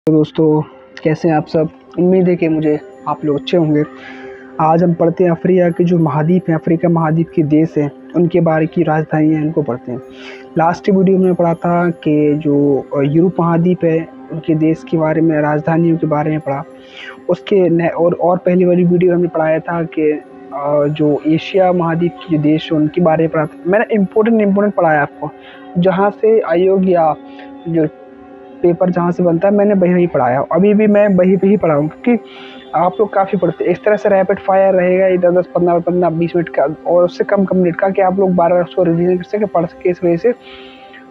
तो दोस्तों, कैसे हैं आप सब। उम्मीद है कि मुझे आप लोग अच्छे होंगे। आज हम पढ़ते हैं अफ्रीका के जो महाद्वीप हैं, अफ्रीका महाद्वीप के देश हैं, उनके बारे की राजधानियाँ इनको पढ़ते हैं। लास्ट वीडियो में पढ़ा था कि जो यूरोप महाद्वीप है उनके देश के बारे में, राजधानियों के बारे में पढ़ा। उसके और पहली वाली वीडियो हमने पढ़ाया था कि जो एशिया महाद्वीप के जो देश हैं उनके बारे में पढ़ा था। मैंने इम्पोर्टेंट पढ़ाया आपको, जहाँ से आयोग या जो पेपर जहाँ से बनता है मैंने वही पढ़ाया। अभी भी मैं वही पढ़ाऊँ, क्योंकि आप लोग काफ़ी पढ़ते हैं। इस तरह से रैपिड फायर रहेगा, इधर 10-15-20 मिनट का और उससे कम मिनट का, कि आप लोग बार-बार उसको रिवीजन कर सके, पढ़ सके। इस वजह से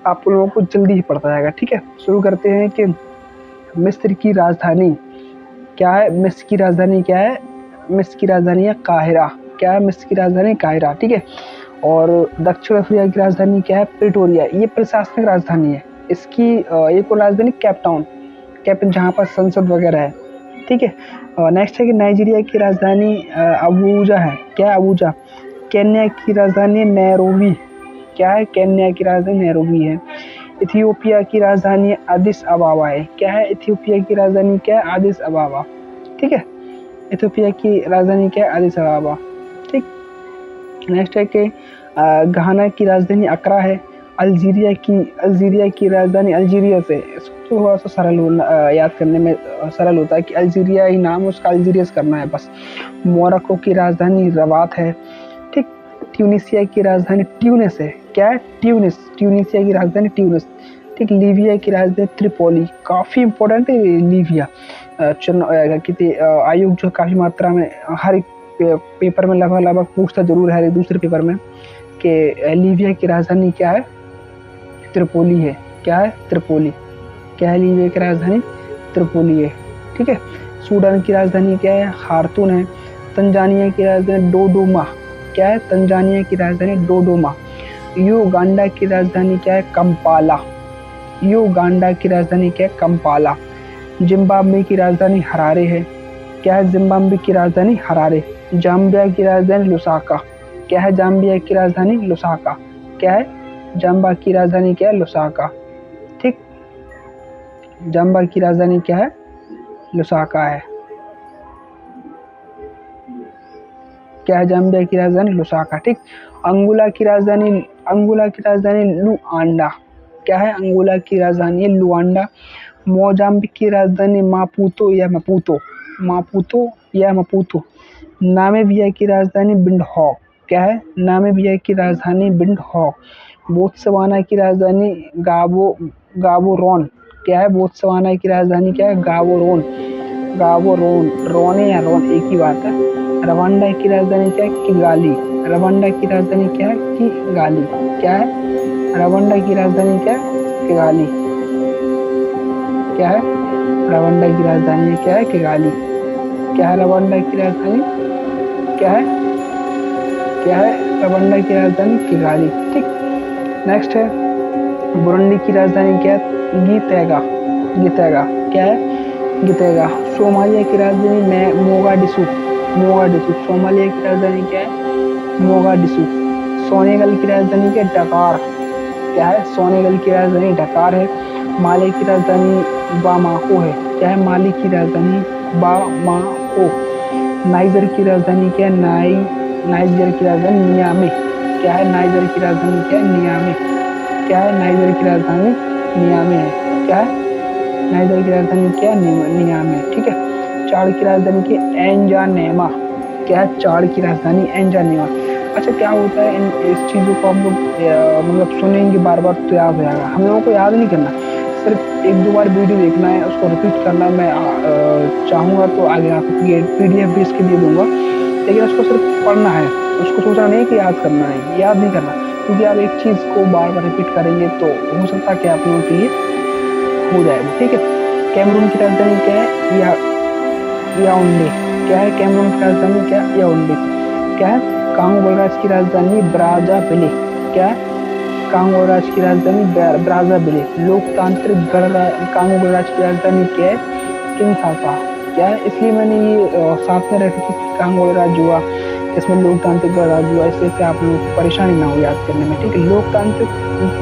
आप लोगों को जल्दी ही पढ़ता जाएगा। ठीक है, शुरू करते हैं कि मिस्र की राजधानी क्या है। मिस्र की राजधानी क्या है? मिस्र की राजधानी है काहिरा। क्या है मिस्र की राजधानी? काहिरा। ठीक है। और दक्षिण अफ्रीका की राजधानी क्या है? प्रिटोरिया। ये प्रशासनिक राजधानी है। इसकी एक और राजधानी केपटाउन, जहाँ पर संसद वगैरह है। ठीक है। नेक्स्ट है कि नाइजीरिया की राजधानी अबूजा है। क्या है? अबूजा। केन्या की राजधानी नैरोबी। क्या है? केन्या की राजधानी नैरोबी है। इथियोपिया की राजधानी अदिस अबाबा है। क्या है? इथियोपिया की राजधानी क्या है? अदिस अबाबा। ठीक है। इथियोपिया की राजधानी क्या है? अदिस अबाबा। ठीक। नेक्स्ट है कि घाना की राजधानी अकरा है। अल्जीरिया की राजधानी अल्जीरिया से, इसको थोड़ा सा सरल याद करने में सरल होता है कि अल्जीरिया ही नाम है उसका, अल्जीरिया से करना है बस। मोरक्को की राजधानी रबात है। ठीक। ट्यूनिसिया की राजधानी ट्यूनिस है। क्या है? ट्यूनिस। ट्यूनिसिया की राजधानी ट्यूनिस। ठीक। लीबिया की राजधानी त्रिपोली। काफ़ी इंपॉर्टेंट है लीबिया। आयोग जो काफ़ी मात्रा में हर एक पेपर में लगभग पूछता जरूर है, हर एक दूसरे पेपर में, कि लीबिया की राजधानी क्या है? त्रिपोली है। क्या है? त्रिपोली। क्या है? लीबिया की राजधानी त्रिपोली है। ठीक है। सूडान की राजधानी क्या है? खार्तूम है। तंजानिया की राजधानी डोडोमा। क्या है? तंजानिया की राजधानी डोडोमा। युगांडा की राजधानी क्या है? कंपाला। युगांडा की राजधानी क्या है? कंपाला। जिम्बाब्वे की राजधानी हरारे है। क्या है? जिम्बाब्वे की राजधानी हरारे। जाम्बिया की राजधानी लुसाका। क्या है? जाम्बिया की राजधानी लुसाका। क्या है? जाम्बा की राजधानी क्या है? लुसाका। ठीक। जाम्बा की राजधानी क्या है? लुसाका है। क्या है? जाम्बिया की राजधानी लुसाका। ठीक। अंगोला की राजधानी लुआंडा। क्या है? अंगोला की राजधानी लुआंडा। मोजाम्बिक की राजधानी मापुतो या मपूतो। मापुतो या मपूतो। नामीबिया की राजधानी विंडहॉक। क्या है? नामीबिया की राजधानी विंडहॉक। बोत्सवाना की राजधानी गाबोरोन। क्या है? बोत्सवाना की राजधानी क्या है? गाबोरोन। गाबोरोन। रोने या रोन एक ही बात है। रवांडा की राजधानी क्या है? किगाली। रवांडा की राजधानी क्या है? किगाली। क्या है? रवांडा की राजधानी क्या है? किगाली। क्या है? रवांडा की राजधानी क्या है? किगाली। क्या है? रवांडा की राजधानी क्या है? क्या है? रवांडा की राजधानी किगाली। ठीक। नेक्स्ट है बुरुंडी की राजधानी क्या है? गीतेगा। गीतेगा। क्या है? गीतेगा। सोमालिया की राजधानी मोगाडिशु। मोगाडिशु। सोमालिया की राजधानी क्या है? मोगाडिशु। सोनेगल की राजधानी क्या है? डकार। क्या है? सोनेगल की राजधानी डकार है। माले की राजधानी बामाको है। क्या है? माली की राजधानी बामाको। नाइजर की राजधानी क्या है? नाइजर की राजधानी नियामे। क्या है? नाइजर की राजधानी क्या है? नियामे। क्या है? नाइजर की राजधानी नियामे है। क्या है? नाइजर की राजधानी क्या है? नियामे। ठीक है। चाड की राजधानी की एंजानेमा। क्या है? चाड की राजधानी एंजानेमा। अच्छा, क्या होता है इस चीज़ों को हम लोग मतलब सुनेंगे बार बार तो याद हो जाएगा। हम लोगों को याद नहीं करना, सिर्फ एक दो बार वीडियो देखना है, उसको रिपीट करना। मैं चाहूँगा तो आगे आपको PDF भी इसके दे दूँगा, लेकिन उसको सिर्फ पढ़ना है। उसको सोचना नहीं कि याद करना है, याद नहीं करना, क्योंकि आप एक चीज़ को बार बार रिपीट करेंगे तो हो सकता है कि आप लोगों के लिए हो जाए वो। ठीक है। कैमरून की राजधानी क्या है? याओंडे। क्या है? कैमरून की राजधानी क्या है? याओंडे। क्या है? कांगो गणराज्य की राजधानी ब्राज़ाविले। क्या है? कांगो गणराज्य की राजधानी ब्राज़ाविले। लोकतांत्रिक कांगो गणराज्य की राजधानी क्या है? किनशासा। क्या है? इसलिए मैंने ये साथ में रखी कि कांगो गणराज्य हुआ, इसमें लोकतांत्रिक गणराज्य हुआ, इससे आप लोगों को परेशानी ना हो याद करने में। ठीक है। लोकतांत्रिक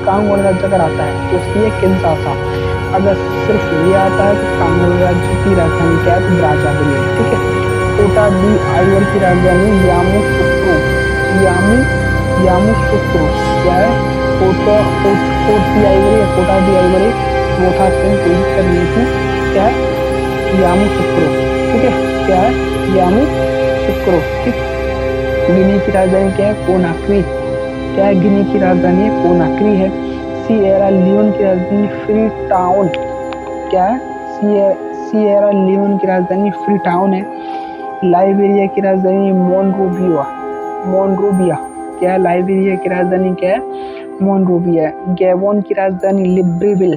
कांगो गणराज्य अगर आता है तो इसलिए किनशासा। अगर सिर्फ ये आता है तो कांगो राज्य की राजधानी क्या है, तो ब्राज़ाविल है, ठीक है। कोटा डी आइवर की राजधानी यामोसुक्रो, यामू यामोसुक्रो क्या है, कोटा कोट डी आइवरी या कोटा डी आइवरी, वो था सेम, कोई दिक्कत नहीं थी, क्या है, यामोसुक्रो, ठीक है, क्या है, यामोसुक्रो, ठीक। गिनी की राजधानी क्या है, कोनाक्री, क्या है, गिनी की राजधानी कोनाक्री है। सिएरा लियोन की राजधानी फ्री टाउन, क्या है, सिएरा लियोन की राजधानी फ्री टाउन है। लाइबेरिया की राजधानी मोनरोविया, मोनरोविया, क्या है, लाइबेरिया की राजधानी क्या है, मोनरोविया है। गैबोन की राजधानी लिब्रेविल,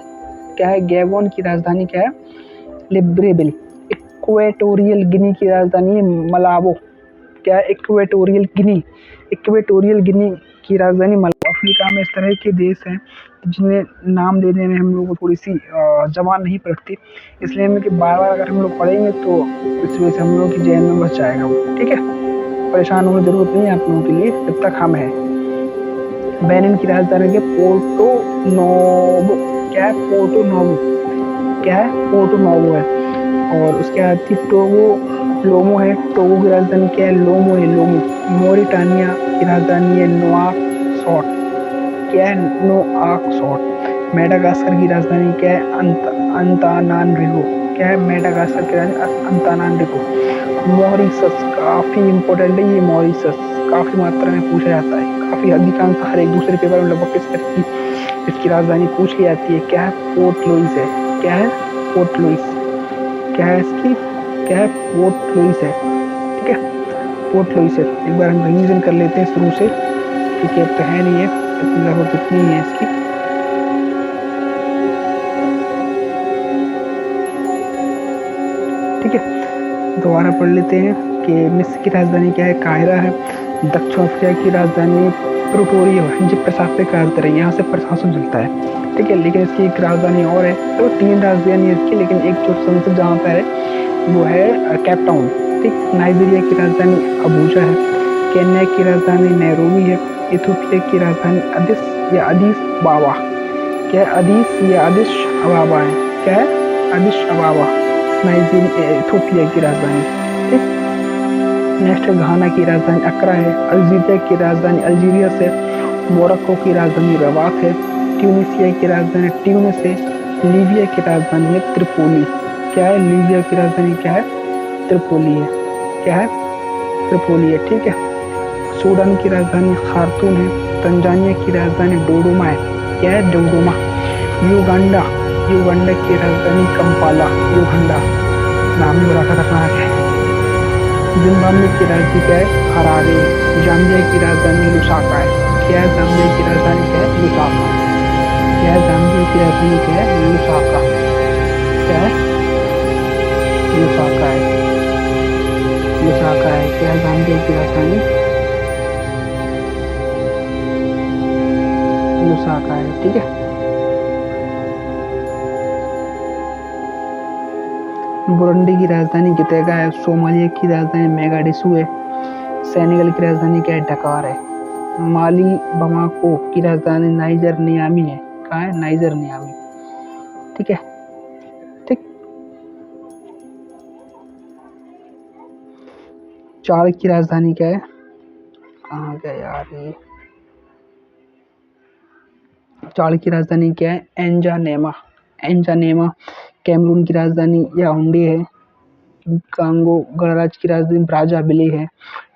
क्या है, गैबोन की राजधानी क्या है, लिब्रेविल। इक्वेटोरियल गिनी की राजधानी मलाबो, क्या है, इक्वेटोरियल गिनी, इक्वेटोरियल गिनी की राजधानी मलाबो। अफ्रीका में इस तरह के देश हैं जिन्हें नाम देने में हम लोगों को थोड़ी सी जबान नहीं पड़ती, इसलिए हम कि बार बार अगर हम लोग पढ़ेंगे तो इस वजह से हम लोग की जहन में बच जाएगा वो, ठीक है। परेशान होने की जरूरत नहीं है आप लोगों के लिए जब तक हम हैं। बेनिन की राजधानी है पोर्टो नोवो, क्या है, पोर्टो नोवो, क्या है, पोर्टो नोवो है। और उसके बाद थी टोगो लोमो है, टोगो की राजधानी क्या है, लोमो है, लोमो। मोरिटानिया की राजधानी है नोआकसॉट, क्या है, नोआकसॉट। मेडागास्कर की राजधानी क्या है, अंतानानरिवो, क्या है, मेडागास्कर की राजधानी अंतानानरिवो। मॉरिशस काफी इंपॉर्टेंट है ये, मॉरिशस काफी मात्रा में पूछा जाता है, काफी अधिकांश हर एक दूसरे पेपर में लगभग इस तरह की इसकी राजधानी पूछ ली जाती है, क्या है, पोर्ट लुइस है, क्या है, पोर्ट लुइस, क्या है इसकी, क्या है, पोर्ट लुइस है, ठीक है, पोर्ट लुइस है। एक बार हम रिवीजन कर लेते हैं शुरू से, क्योंकि अब तो है नहीं है, लगभग इतनी ही है इसकी। ठीक है, दोबारा पढ़ लेते हैं कि मिस्र की राजधानी क्या है, काहिरा है। दक्षिण अफ्रीका की राजधानी प्रिटोरिया है, जो प्रशासनिक राजधानी है, यहाँ से प्रशासन चलता है, ठीक है। लेकिन इसकी एक राजधानी और है, तो 3 राजधानी है इसकी, लेकिन एक जो संसद जहाँ पर है वो है केप टाउन, ठीक। नाइजीरिया की राजधानी अबूजा है। केन्या की राजधानी नैरोबी है। इथोपिया की राजधानी अदिस अबाबा, क्या है, अदिस अबाबा है, क्या है, अदिस अबाबा, इथोपिया की राजधानी, ठीक। नेक्स्ट है घाना की राजधानी अक्रा है। अल्जीरिया की राजधानी अल्जीरिया है। मोरक्को की राजधानी रबात है। ट्यूनिसिया की राजधानी ट्यूनिस है। लीबिया की राजधानी है त्रिपोली, क्या है, लीबिया की राजधानी क्या है, त्रिपोली है, क्या है, त्रिपोली है, ठीक है। सूडान की राजधानी खार्तूम है। तंजानिया की राजधानी डोडोमा है, क्या है, डोडोमा। युगांडा, युगांडा की राजधानी कंपाला, युगांडा, नाम ही बड़ा खतरनाक है। जिम्बाब्वे की राजधानी क्या है, हरारे। जाम्बिया की राजधानी लुसाका है, क्या है, जाम्बिया की राजधानी क्या है, लुसाका, क्या है, जाम्बिया की राजधानी क्या है, लुसाका, क्या है, लुसाका है, लुसाका है, क्या है, जाम्बिया की राजधानी लुसाका है, ठीक है। बुरुंडी की राजधानी गितेगा है। सोमालिया की राजधानी मोगाडिशु है। सेनेगल की राजधानी क्या है, डकार है। माली बमाको की राजधानी नाइजर नियामी है, कहाँ है, नाइजर नियामी, ठीक है, ठीक। चाड की राजधानी क्या है, कहाँ गया यार ये, चाड की राजधानी क्या है, एंजानेमा, एंजानेमा। कैमरून की राजधानी याओंडे है। कांगो गणराज्य की राजधानी ब्राज़ाविले है।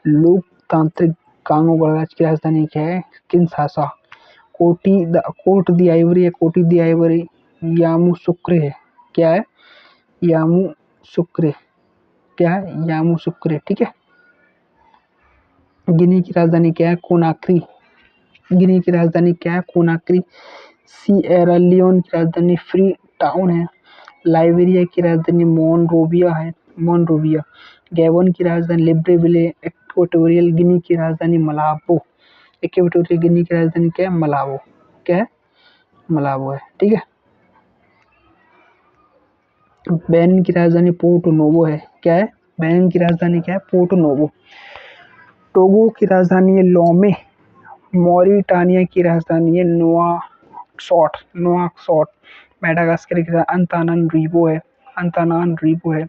लोकतांत्रिक कांगो गणराज्य की राजधानी क्या है, किनशासा। कोट दी आइवरी है, कोटी दी आइवरी यामोसुक्रे है, क्या है, यामोसुक्रे, क्या है, यामोसुक्रे, ठीक है। गिनी की राजधानी क्या है, कोनाक्री, गिनी की राजधानी क्या है, कोनाक्री। सिएरा लियोन की राजधानी फ्री टाउन है। लाइबेरिया की राजधानी मोनरोविया है, मोनरोविया। गैबोन की राजधानी लिब्रेविले। इक्वेटोरियल गिनी की राजधानी मलाबो, इक्वेटोरियल गिनी की राजधानी क्या है, मलाबो, क्या है, मलाबो है, ठीक है। बेनिन की राजधानी पोर्टो नोवो है, क्या है, बेनिन की राजधानी क्या है, पोर्टो नोवो। टोगो की राजधानी है लोमे। मॉरिटानिया की राजधानी है नोआकसॉट, नोआकसॉट। मेडागास्कर की अंतानानरीवो है,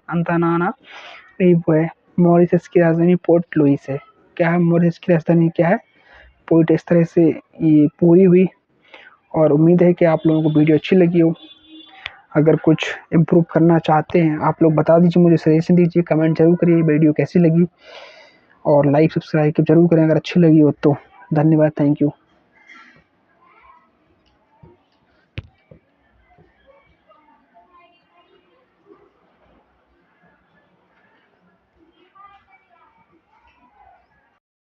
अंतानानरीवो है। मॉरिशस की राजधानी पोर्ट लुइस है। क्या है मॉरिशस की राजधानी क्या है? पोर्ट। इस तरह से ये पूरी हुई और उम्मीद है कि आप लोगों को वीडियो अच्छी लगी हो। अगर कुछ इम्प्रूव करना चाहते हैं आप लोग बता दीजिए, मुझे सजेशन दीजिए, कमेंट जरूर करिए वीडियो कैसी लगी और लाइक सब्सक्राइब जरूर करें अगर अच्छी लगी हो तो। धन्यवाद, थैंक यू।